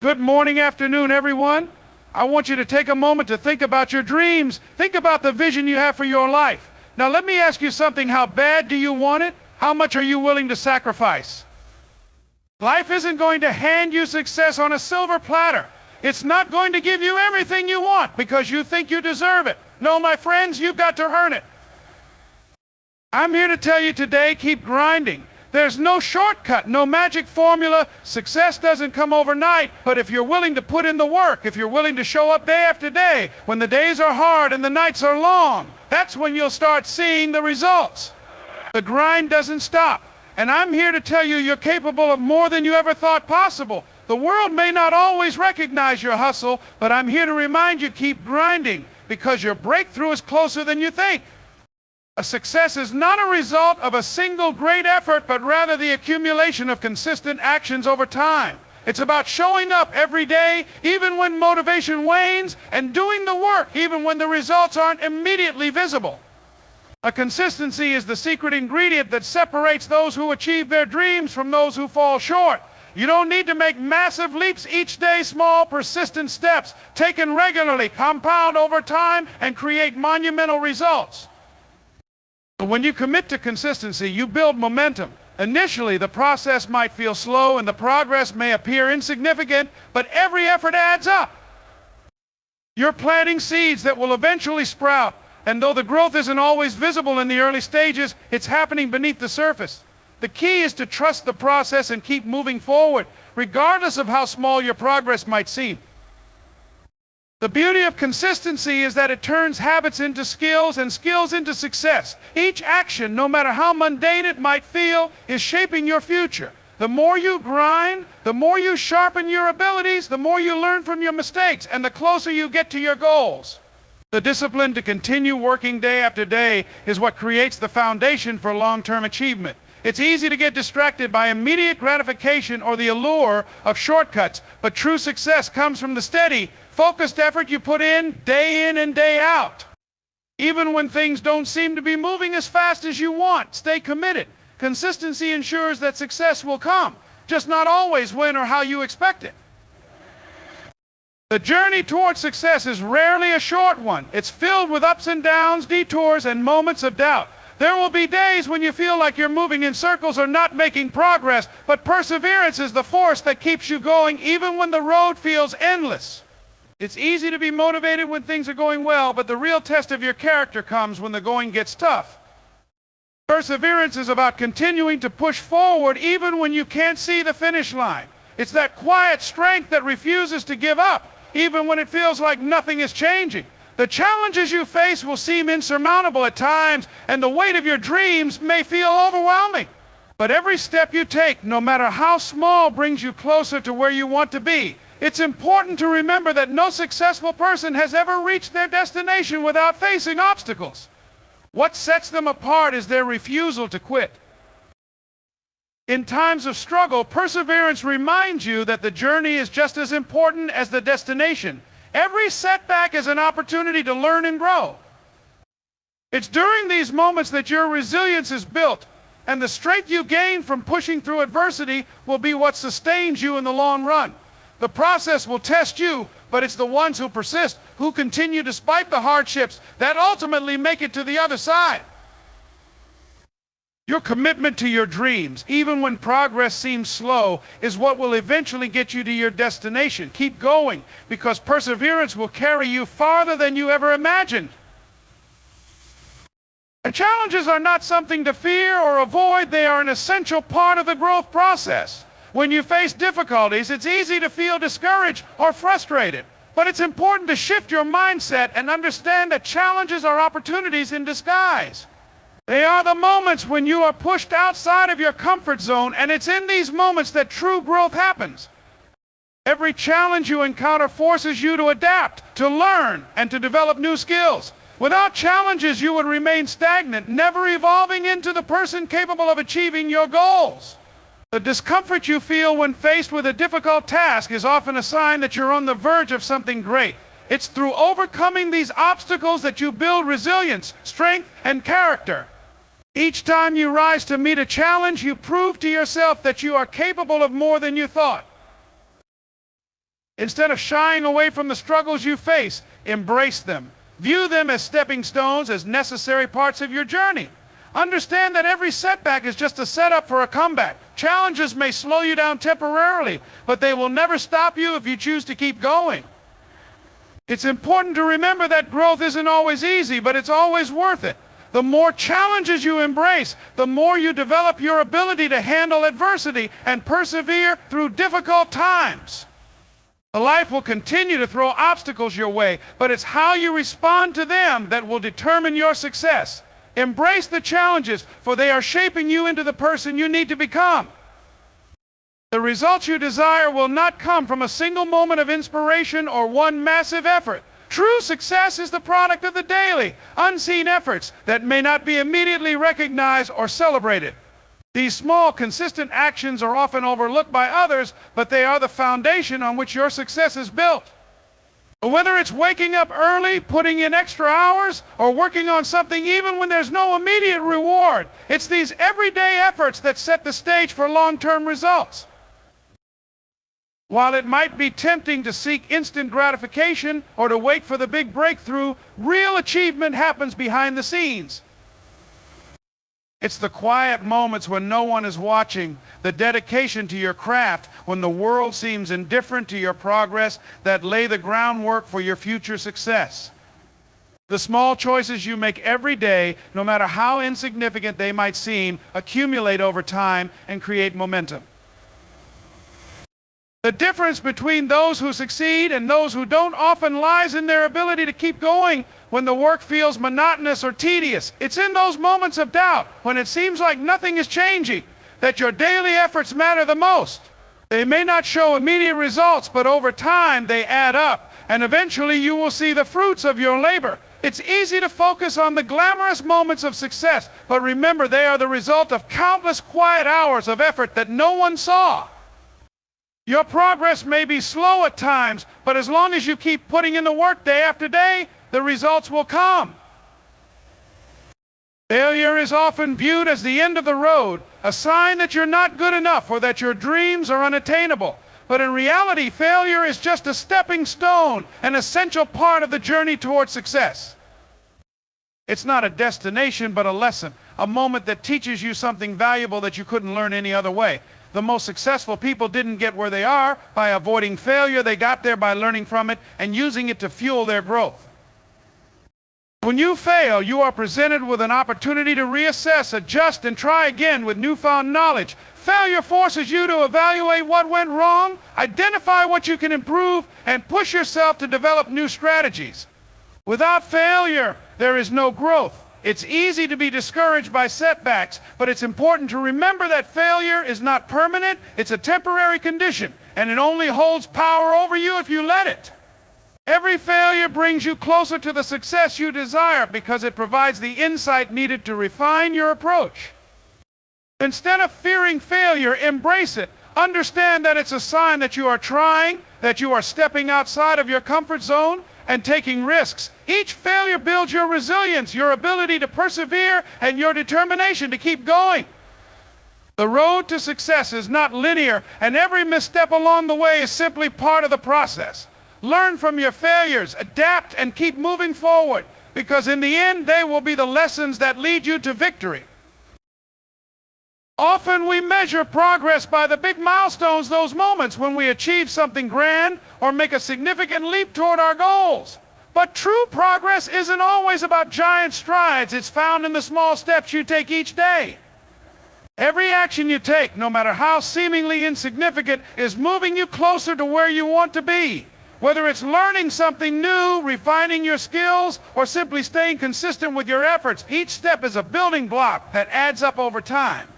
Good morning, afternoon, everyone. I want you to take a moment to think about your dreams. Think about the vision you have for your life. Now, let me ask you something. How bad do you want it? How much are you willing to sacrifice? Life isn't going to hand you success on a silver platter. It's not going to give you everything you want because you think you deserve it. No, my friends, you've got to earn it. I'm here to tell you today, keep grinding. There's no shortcut, no magic formula. Success doesn't come overnight, but if you're willing to put in the work, if you're willing to show up day after day, when the days are hard and the nights are long, that's when you'll start seeing the results. The grind doesn't stop, and I'm here to tell you you're capable of more than you ever thought possible. The world may not always recognize your hustle, but I'm here to remind you, keep grinding, because your breakthrough is closer than you think. A success is not a result of a single great effort, but rather the accumulation of consistent actions over time. It's about showing up every day, even when motivation wanes, and doing the work, even when the results aren't immediately visible. A consistency is the secret ingredient that separates those who achieve their dreams from those who fall short. You don't need to make massive leaps each day. Small, persistent steps, taken regularly, compound over time, and create monumental results. When you commit to consistency, you build momentum. Initially, the process might feel slow and the progress may appear insignificant, but every effort adds up. You're planting seeds that will eventually sprout, and though the growth isn't always visible in the early stages, it's happening beneath the surface. The key is to trust the process and keep moving forward, regardless of how small your progress might seem. The beauty of consistency is that it turns habits into skills and skills into success. Each action, no matter how mundane it might feel, is shaping your future. The more you grind, the more you sharpen your abilities, the more you learn from your mistakes, and the closer you get to your goals. The discipline to continue working day after day is what creates the foundation for long-term achievement. It's easy to get distracted by immediate gratification or the allure of shortcuts, but true success comes from the steady, focused effort you put in and day out. Even when things don't seem to be moving as fast as you want, stay committed. Consistency ensures that success will come, just not always when or how you expect it. The journey towards success is rarely a short one. It's filled with ups and downs, detours, and moments of doubt. There will be days when you feel like you're moving in circles or not making progress, but perseverance is the force that keeps you going even when the road feels endless. It's easy to be motivated when things are going well, but the real test of your character comes when the going gets tough. Perseverance is about continuing to push forward even when you can't see the finish line. It's that quiet strength that refuses to give up, even when it feels like nothing is changing. The challenges you face will seem insurmountable at times, and the weight of your dreams may feel overwhelming. But every step you take, no matter how small, brings you closer to where you want to be. It's important to remember that no successful person has ever reached their destination without facing obstacles. What sets them apart is their refusal to quit. In times of struggle, perseverance reminds you that the journey is just as important as the destination. Every setback is an opportunity to learn and grow. It's during these moments that your resilience is built, and the strength you gain from pushing through adversity will be what sustains you in the long run. The process will test you, but it's the ones who persist, who continue despite the hardships, that ultimately make it to the other side. Your commitment to your dreams, even when progress seems slow, is what will eventually get you to your destination. Keep going, because perseverance will carry you farther than you ever imagined. And challenges are not something to fear or avoid. They are an essential part of the growth process. When you face difficulties, it's easy to feel discouraged or frustrated. But it's important to shift your mindset and understand that challenges are opportunities in disguise. They are the moments when you are pushed outside of your comfort zone, and it's in these moments that true growth happens. Every challenge you encounter forces you to adapt, to learn, and to develop new skills. Without challenges, you would remain stagnant, never evolving into the person capable of achieving your goals. The discomfort you feel when faced with a difficult task is often a sign that you're on the verge of something great. It's through overcoming these obstacles that you build resilience, strength, and character. Each time you rise to meet a challenge, you prove to yourself that you are capable of more than you thought. Instead of shying away from the struggles you face, embrace them. View them as stepping stones, as necessary parts of your journey. Understand that every setback is just a setup for a comeback. Challenges may slow you down temporarily, but they will never stop you if you choose to keep going. It's important to remember that growth isn't always easy, but it's always worth it. The more challenges you embrace, the more you develop your ability to handle adversity and persevere through difficult times. Life will continue to throw obstacles your way, but it's how you respond to them that will determine your success. Embrace the challenges, for they are shaping you into the person you need to become. The results you desire will not come from a single moment of inspiration or one massive effort. True success is the product of the daily, unseen efforts that may not be immediately recognized or celebrated. These small, consistent actions are often overlooked by others, but they are the foundation on which your success is built. Whether it's waking up early, putting in extra hours, or working on something even when there's no immediate reward, it's these everyday efforts that set the stage for long-term results. While it might be tempting to seek instant gratification or to wait for the big breakthrough, real achievement happens behind the scenes. It's the quiet moments when no one is watching, the dedication to your craft when the world seems indifferent to your progress, that lay the groundwork for your future success. The small choices you make every day, no matter how insignificant they might seem, accumulate over time and create momentum. The difference between those who succeed and those who don't often lies in their ability to keep going when the work feels monotonous or tedious. It's in those moments of doubt, when it seems like nothing is changing, that your daily efforts matter the most. They may not show immediate results, but over time they add up, and eventually you will see the fruits of your labor. It's easy to focus on the glamorous moments of success, but remember they are the result of countless quiet hours of effort that no one saw. Your progress may be slow at times, but as long as you keep putting in the work day after day, the results will come. Failure is often viewed as the end of the road, a sign that you're not good enough or that your dreams are unattainable. But in reality, failure is just a stepping stone, an essential part of the journey toward success. It's not a destination, but a lesson, a moment that teaches you something valuable that you couldn't learn any other way. The most successful people didn't get where they are by avoiding failure. They got there by learning from it and using it to fuel their growth. When you fail, you are presented with an opportunity to reassess, adjust, and try again with newfound knowledge. Failure forces you to evaluate what went wrong, identify what you can improve, and push yourself to develop new strategies. Without failure, there is no growth. It's easy to be discouraged by setbacks, but it's important to remember that failure is not permanent, it's a temporary condition, and it only holds power over you if you let it. Every failure brings you closer to the success you desire because it provides the insight needed to refine your approach. Instead of fearing failure, embrace it. Understand that it's a sign that you are trying, that you are stepping outside of your comfort zone, and taking risks. Each failure builds your resilience, your ability to persevere, and your determination to keep going. The road to success is not linear, and every misstep along the way is simply part of the process. Learn from your failures, adapt, and keep moving forward, because in the end, they will be the lessons that lead you to victory. Often we measure progress by the big milestones, those moments when we achieve something grand or make a significant leap toward our goals. But true progress isn't always about giant strides. It's found in the small steps you take each day. Every action you take, no matter how seemingly insignificant, is moving you closer to where you want to be. Whether it's learning something new, refining your skills, or simply staying consistent with your efforts, each step is a building block that adds up over time.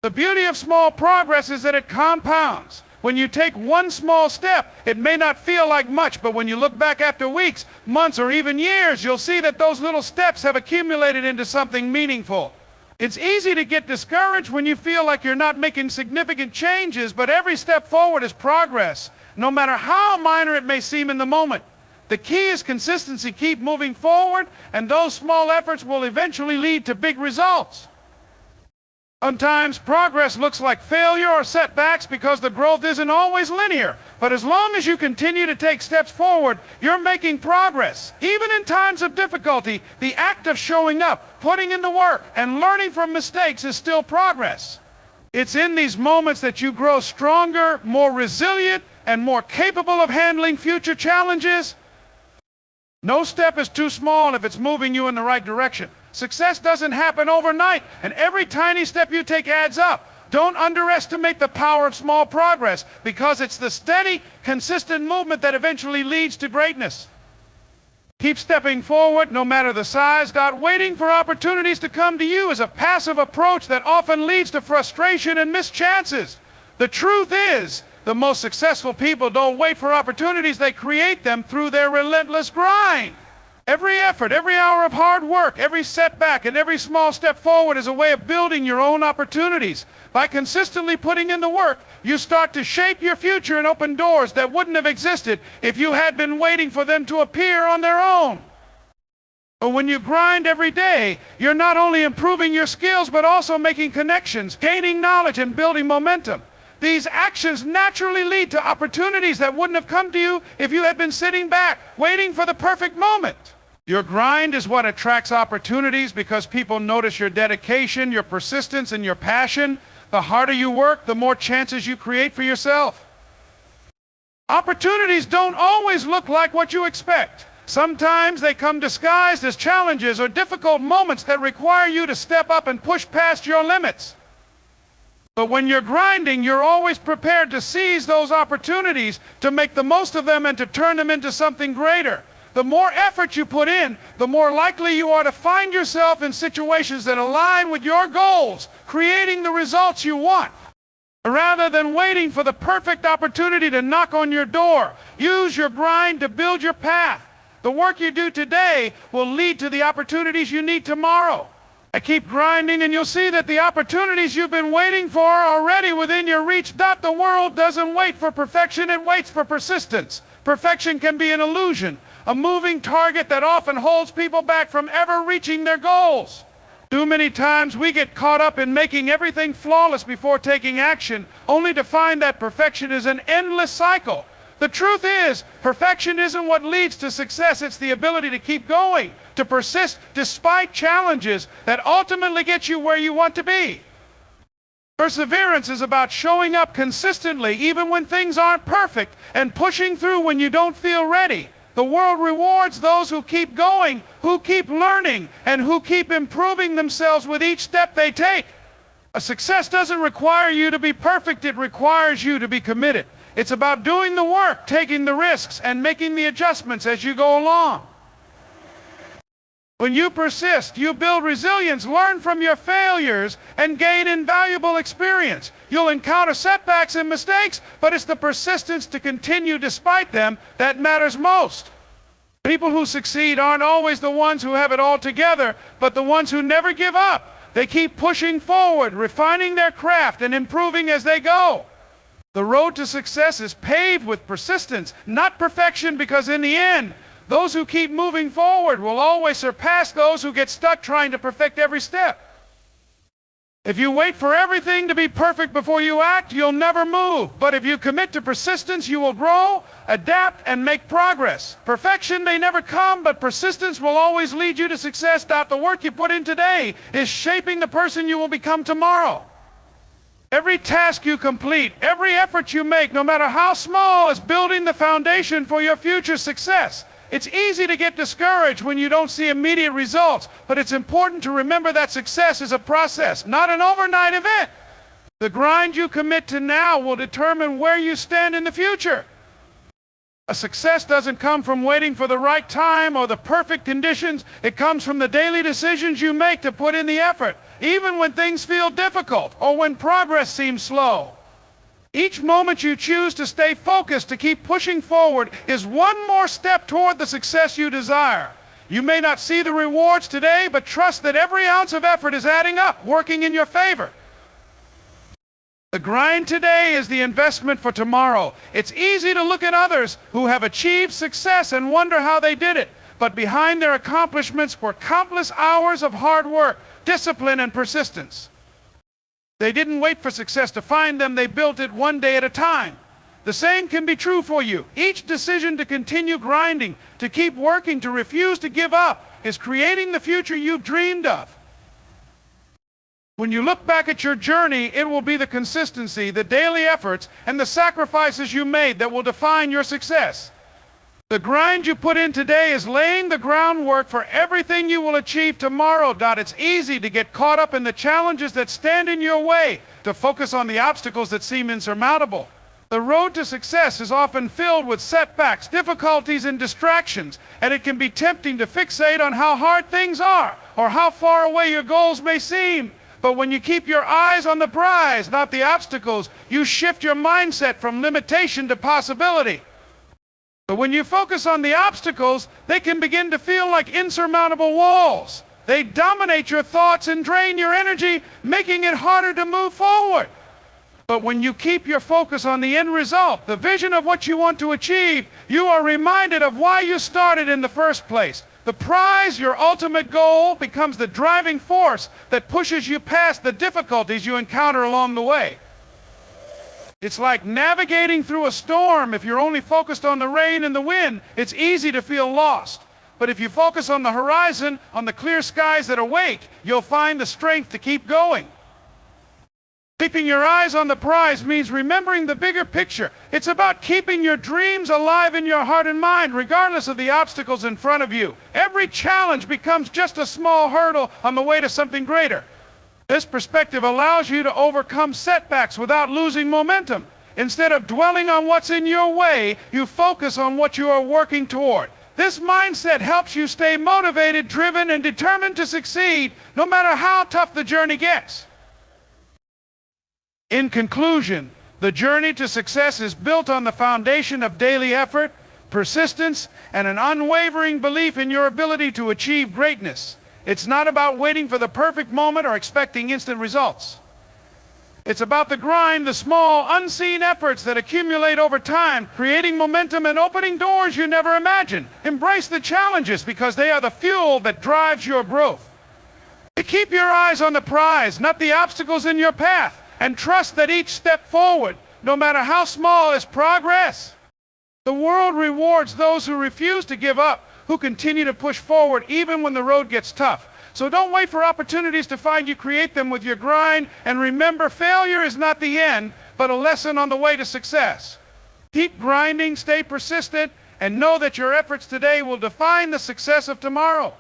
The beauty of small progress is that it compounds. When you take one small step, it may not feel like much, but when you look back after weeks, months, or even years, you'll see that those little steps have accumulated into something meaningful. It's easy to get discouraged when you feel like you're not making significant changes, but every step forward is progress, no matter how minor it may seem in the moment. The key is consistency. Keep moving forward, and those small efforts will eventually lead to big results. Sometimes progress looks like failure or setbacks because the growth isn't always linear. But as long as you continue to take steps forward, you're making progress. Even in times of difficulty, the act of showing up, putting in the work, and learning from mistakes is still progress. It's in these moments that you grow stronger, more resilient, and more capable of handling future challenges. No step is too small if it's moving you in the right direction. Success doesn't happen overnight, and every tiny step you take adds up. Don't underestimate the power of small progress, because it's the steady, consistent movement that eventually leads to greatness. Keep stepping forward, no matter the size. Not waiting for opportunities to come to you is a passive approach that often leads to frustration and missed chances. The truth is, the most successful people don't wait for opportunities, they create them through their relentless grind. Every effort, every hour of hard work, every setback, and every small step forward is a way of building your own opportunities. By consistently putting in the work, you start to shape your future and open doors that wouldn't have existed if you had been waiting for them to appear on their own. But when you grind every day, you're not only improving your skills, but also making connections, gaining knowledge, and building momentum. These actions naturally lead to opportunities that wouldn't have come to you if you had been sitting back, waiting for the perfect moment. Your grind is what attracts opportunities because people notice your dedication, your persistence, and your passion. The harder you work, the more chances you create for yourself. Opportunities don't always look like what you expect. Sometimes they come disguised as challenges or difficult moments that require you to step up and push past your limits. But when you're grinding, you're always prepared to seize those opportunities, to make the most of them and to turn them into something greater. The more effort you put in, the more likely you are to find yourself in situations that align with your goals, creating the results you want. Rather than waiting for the perfect opportunity to knock on your door, use your grind to build your path. The work you do today will lead to the opportunities you need tomorrow. Keep grinding and you'll see that the opportunities you've been waiting for are already within your reach. The world doesn't wait for perfection, it waits for persistence. Perfection can be an illusion, a moving target that often holds people back from ever reaching their goals. Too many times we get caught up in making everything flawless before taking action, only to find that perfection is an endless cycle. The truth is, perfection isn't what leads to success, it's the ability to keep going, to persist despite challenges that ultimately get you where you want to be. Perseverance is about showing up consistently even when things aren't perfect and pushing through when you don't feel ready. The world rewards those who keep going, who keep learning, and who keep improving themselves with each step they take. A success doesn't require you to be perfect, it requires you to be committed. It's about doing the work, taking the risks, and making the adjustments as you go along. When you persist, you build resilience, learn from your failures, and gain invaluable experience. You'll encounter setbacks and mistakes, but it's the persistence to continue despite them that matters most. People who succeed aren't always the ones who have it all together, but the ones who never give up. They keep pushing forward, refining their craft, and improving as they go. The road to success is paved with persistence, not perfection, because in the end, those who keep moving forward will always surpass those who get stuck trying to perfect every step. If you wait for everything to be perfect before you act, you'll never move. But if you commit to persistence, you will grow, adapt, and make progress. Perfection may never come, but persistence will always lead you to success. The work you put in today is shaping the person you will become tomorrow. Every task you complete, every effort you make, no matter how small, is building the foundation for your future success. It's easy to get discouraged when you don't see immediate results, but it's important to remember that success is a process, not an overnight event. The grind you commit to now will determine where you stand in the future. A success doesn't come from waiting for the right time or the perfect conditions. It comes from the daily decisions you make to put in the effort, even when things feel difficult or when progress seems slow. Each moment you choose to stay focused, to keep pushing forward, is one more step toward the success you desire. You may not see the rewards today, but trust that every ounce of effort is adding up, working in your favor. The grind today is the investment for tomorrow. It's easy to look at others who have achieved success and wonder how they did it, but behind their accomplishments were countless hours of hard work, discipline, and persistence. They didn't wait for success to find them, they built it one day at a time. The same can be true for you. Each decision to continue grinding, to keep working, to refuse to give up, is creating the future you've dreamed of. When you look back at your journey, it will be the consistency, the daily efforts, and the sacrifices you made that will define your success. The grind you put in today is laying the groundwork for everything you will achieve tomorrow. It's easy to get caught up in the challenges that stand in your way, to focus on the obstacles that seem insurmountable. The road to success is often filled with setbacks, difficulties, and distractions, and it can be tempting to fixate on how hard things are or how far away your goals may seem. But when you keep your eyes on the prize, not the obstacles, you shift your mindset from limitation to possibility. But when you focus on the obstacles, they can begin to feel like insurmountable walls. They dominate your thoughts and drain your energy, making it harder to move forward. But when you keep your focus on the end result, the vision of what you want to achieve, you are reminded of why you started in the first place. The prize, your ultimate goal, becomes the driving force that pushes you past the difficulties you encounter along the way. It's like navigating through a storm. If you're only focused on the rain and the wind, it's easy to feel lost. But if you focus on the horizon, on the clear skies that await, you'll find the strength to keep going. Keeping your eyes on the prize means remembering the bigger picture. It's about keeping your dreams alive in your heart and mind, regardless of the obstacles in front of you. Every challenge becomes just a small hurdle on the way to something greater. This perspective allows you to overcome setbacks without losing momentum. Instead of dwelling on what's in your way, you focus on what you are working toward. This mindset helps you stay motivated, driven, and determined to succeed, no matter how tough the journey gets. In conclusion, the journey to success is built on the foundation of daily effort, persistence, and an unwavering belief in your ability to achieve greatness. It's not about waiting for the perfect moment or expecting instant results. It's about the grind, the small, unseen efforts that accumulate over time, creating momentum and opening doors you never imagined. Embrace the challenges because they are the fuel that drives your growth. Keep your eyes on the prize, not the obstacles in your path. And trust that each step forward, no matter how small, is progress. The world rewards those who refuse to give up, who continue to push forward even when the road gets tough. So don't wait for opportunities to find you, create them with your grind. And remember, failure is not the end, but a lesson on the way to success. Keep grinding, stay persistent, and know that your efforts today will define the success of tomorrow.